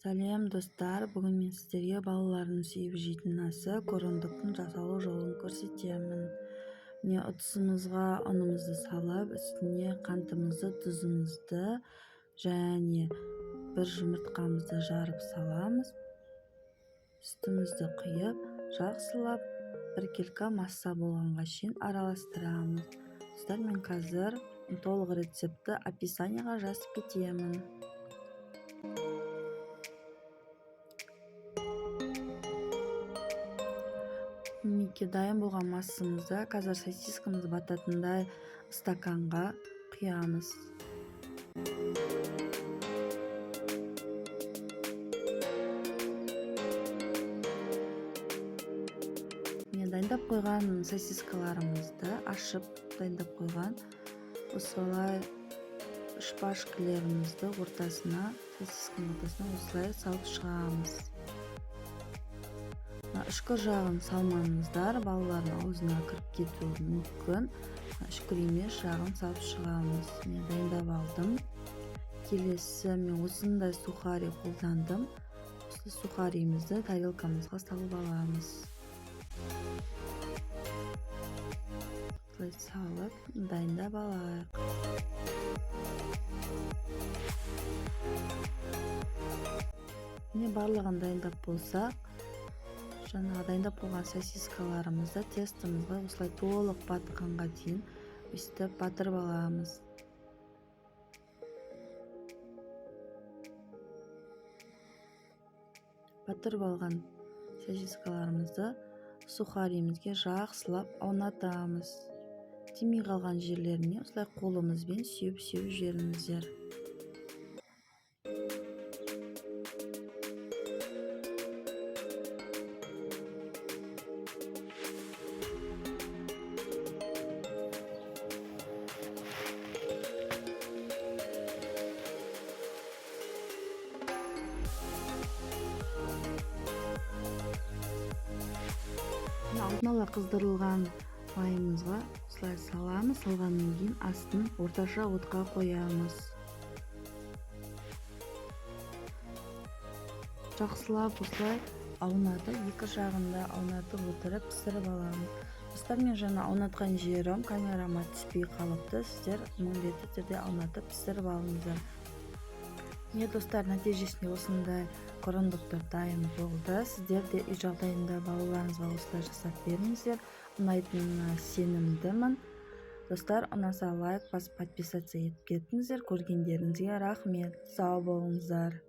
Сәлем достар, бүгін мен сіздерге балалардың сүйіп жейтін асы корondықтың жасалу жолын көрсетемін. Міне ыдысымызға ұнымызды салып, үстіне қантымызды, тұзымызды және бір жұмыртқамызды жарып саламыз. Үстімізді құйып, жақсылап бір келка масса болғанға шейін араластырамыз. Достар, мен қазір толық рецепті описанияға жазып кетемін. Мінекей дайын болған массамызды қазір сосискамыз бататындай стаканға құямыз. Мен дайындап қойған сосискаларымызды ашып дайындап қойған. Осылай шпажкаларымызды ортасына, сосисканың ортасына осылай салып шығамыз. Ішкі жағын салмаңыздар, балалардың аузына кіріп кетуі мүмкін. Ішкі емес жағын салып шығамыз. Мен дайындап алдым. Келесі мен осындай сухари қолдандым. Осы сухаримізді тарелкамызға салып аламыз. Осылай салып дайындап алайық. Міне барлығын дайындап болсақ, жаңағы дайындап болған сосискаларымызды тестімізге осылай толық батқанға дейін өстіп батырып аламыз. Батырып алған сосискаларымызды сухаримізге жақсылап аунатамыз. Тимей қалған жерлеріне осылай қолымызбен сүйіп жіберіңіздер. Алдын ала қыздырылған майымызға осылай саламыз. Салғаннан кейін астын орташа отқа қоямыз. Жақсылап осылай аунатып, екі жағында аунатып отырып пісіріп аламыз. Достар, мен жаңа аунатқан жерім камерама түспей қалыпты. Сіздер міндетті түрде аунатып пісіріп алыңыздар. Міне достар, нәтижесінде осындай корондықтар дайын болды. Сіздер де үй жағдайында балаларыңызға осылай жасап беріңіздер. Ұнайтынына сенімдімін. Достар, ұнаса лайк басып подписаться етіп кетіңіздер. Көргендеріңізге рахмет. Сау болыңыздар.